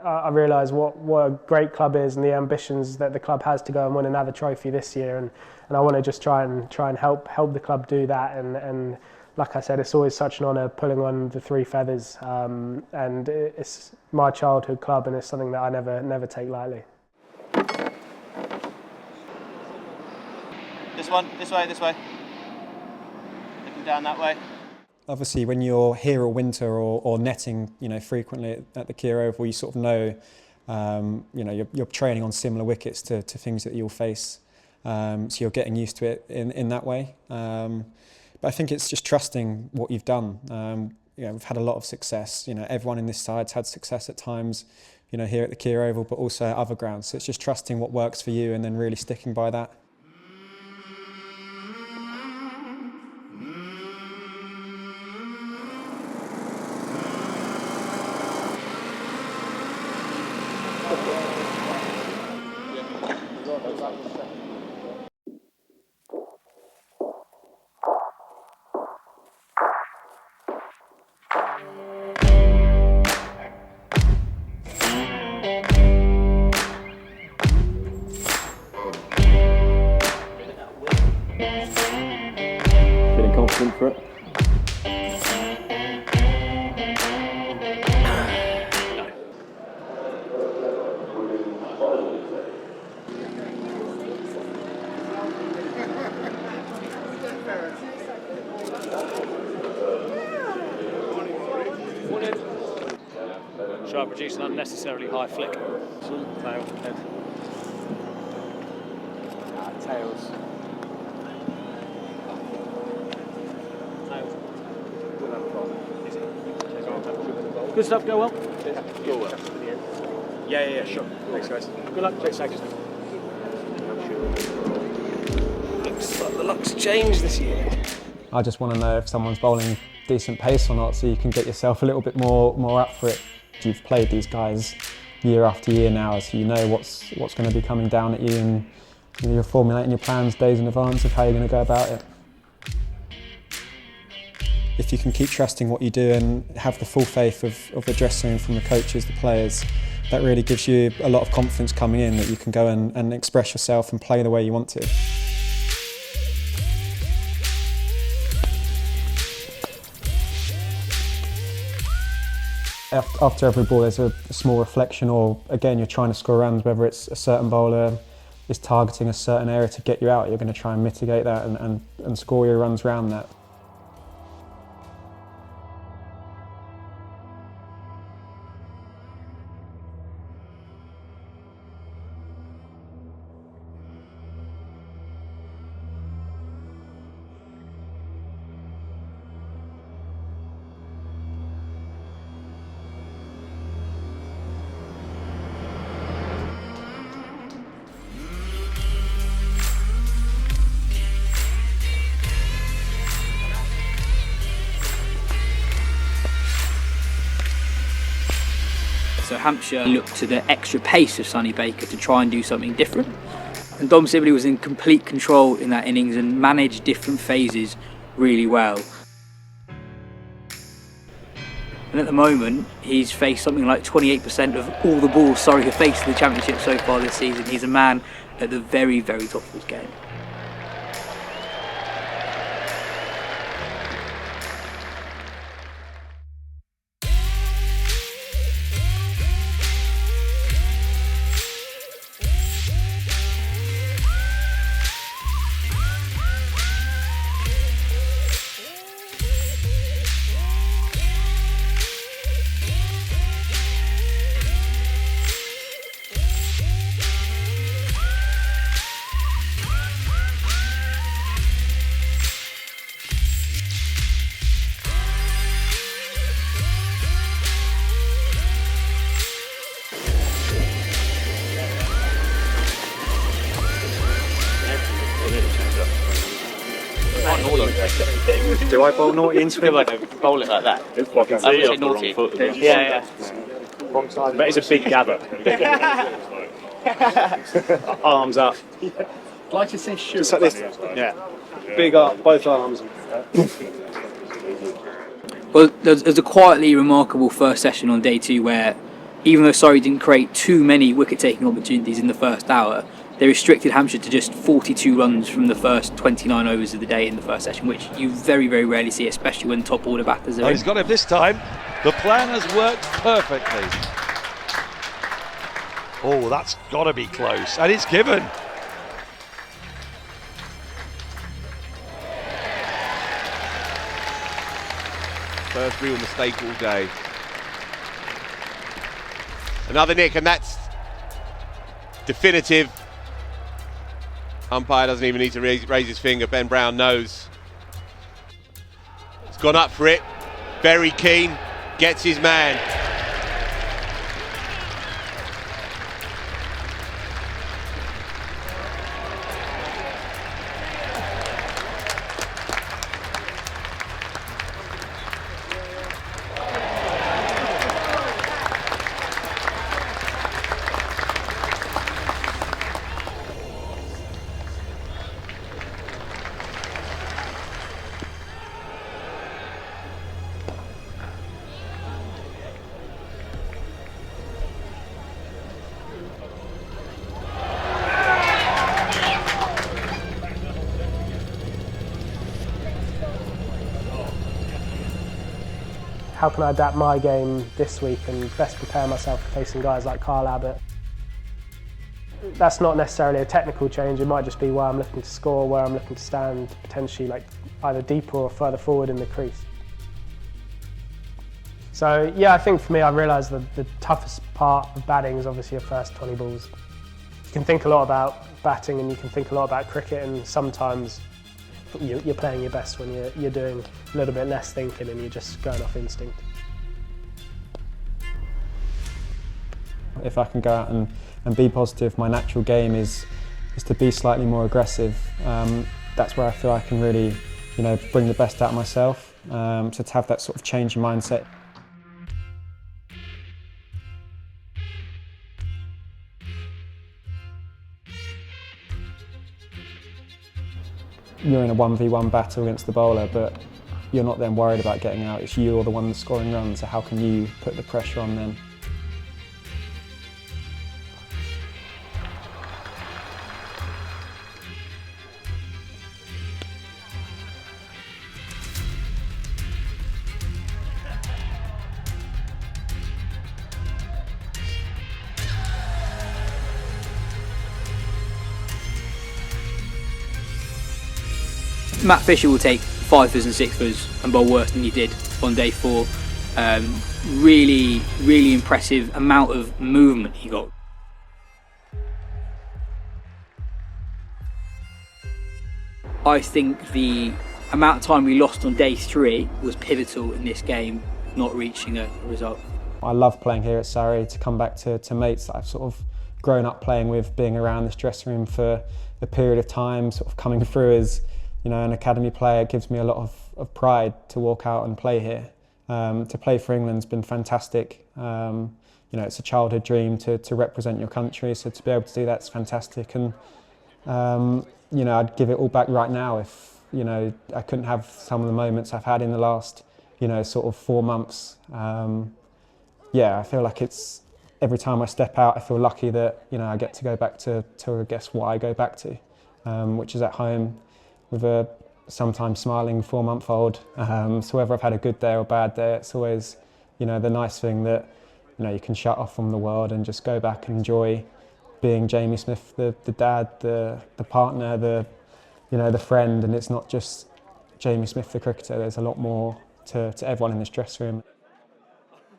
I realise what a great club is and the ambitions that the club has to go and win another trophy this year, and I want to just try and help the club do that. And like I said, it's always such an honour pulling on the three feathers, and it's my childhood club, and it's something that I never take lightly. This way. Looking down that way. Obviously, when you're here all winter or netting, frequently at the Kier Oval, you sort of know, you're training on similar wickets to things that you'll face. So you're getting used to it in that way. But I think it's just trusting what you've done. We've had a lot of success. Everyone in this side's had success at times, here at the Kier Oval, but also at other grounds. So it's just trusting what works for you and then really sticking by that. Feeling confident for it? Try to produce an unnecessarily high flick. Tail, head. Tails. Good stuff, go well. Go well. Yeah, sure. Thanks, guys. Good luck. Thanks. Looks like the luck's changed this year. I just want to know if someone's bowling decent pace or not, so you can get yourself a little bit more up for it. You've played these guys year after year now, so you know what's going to be coming down at you, and you're formulating your plans days in advance of how you're going to go about it. If you can keep trusting what you do and have the full faith of the dressing room, from the coaches, the players, that really gives you a lot of confidence coming in that you can go and express yourself and play the way you want to. After every ball there's a small reflection, or again you're trying to score runs, whether it's a certain bowler is targeting a certain area to get you out, you're going to try and mitigate that and score your runs around that. So Hampshire looked to the extra pace of Sonny Baker to try and do something different. And Dom Sibley was in complete control in that innings and managed different phases really well. And at the moment, he's faced something like 28% of all the balls Surrey have faced in the Championship so far this season. He's a man at the very, very top of his game. Do I bowl naughty into it? I don't bowl it like that. I can see it off the wrong foot. Yeah. Wrong side. But it's a big gather. Arms up. Like to say shoot. Just like this. Yeah. Big up, both arms. Well, there's a quietly remarkable first session on day two where even though Surrey didn't create too many wicket-taking opportunities in the first hour, they restricted Hampshire to just 42 runs from the first 29 overs of the day in the first session, which you very, very rarely see, especially when top order batters are in. He's got him this time. The plan has worked perfectly. Oh, that's got to be close, and it's given. First real mistake all day. Another nick, and that's definitive. Umpire doesn't even need to raise his finger. Ben Brown knows. He's gone up for it. Very keen. Gets his man. How can I adapt my game this week and best prepare myself for facing guys like Carl Abbott? That's not necessarily a technical change, it might just be where I'm looking to score, where I'm looking to stand, potentially like either deeper or further forward in the crease. So yeah, I think for me, I realised that the toughest part of batting is obviously your first 20 balls. You can think a lot about batting and you can think a lot about cricket, and sometimes you're playing your best when you're doing a little bit less thinking and you're just going off instinct. If I can go out and be positive, my natural game is to be slightly more aggressive. That's where I feel I can really, bring the best out of myself. So to have that sort of change in mindset. You're in a 1v1 battle against the bowler, but you're not then worried about getting out. It's you or the one that's scoring runs, so how can you put the pressure on them? Matt Fisher will take 5ers and 6ers and bowl worse than he did on day 4. Really, really impressive amount of movement he got. I think the amount of time we lost on day 3 was pivotal in this game, not reaching a result. I love playing here at Surrey, to come back to mates that I've sort of grown up playing with, being around this dressing room for a period of time, sort of coming through as an academy player. It gives me a lot of pride to walk out and play here. To play for England's been fantastic. It's a childhood dream to represent your country, so to be able to do that's fantastic. And I'd give it all back right now if I couldn't have some of the moments I've had in the last sort of 4 months. I feel like it's every time I step out, I feel lucky that I get to go back to I guess what I go back to, which is at home with a sometimes smiling 4-month-old. So whether I've had a good day or a bad day, it's always the nice thing that you can shut off from the world and just go back and enjoy being Jamie Smith, the dad, the partner, the friend. And it's not just Jamie Smith the cricketer. There's a lot more to everyone in this dressing room.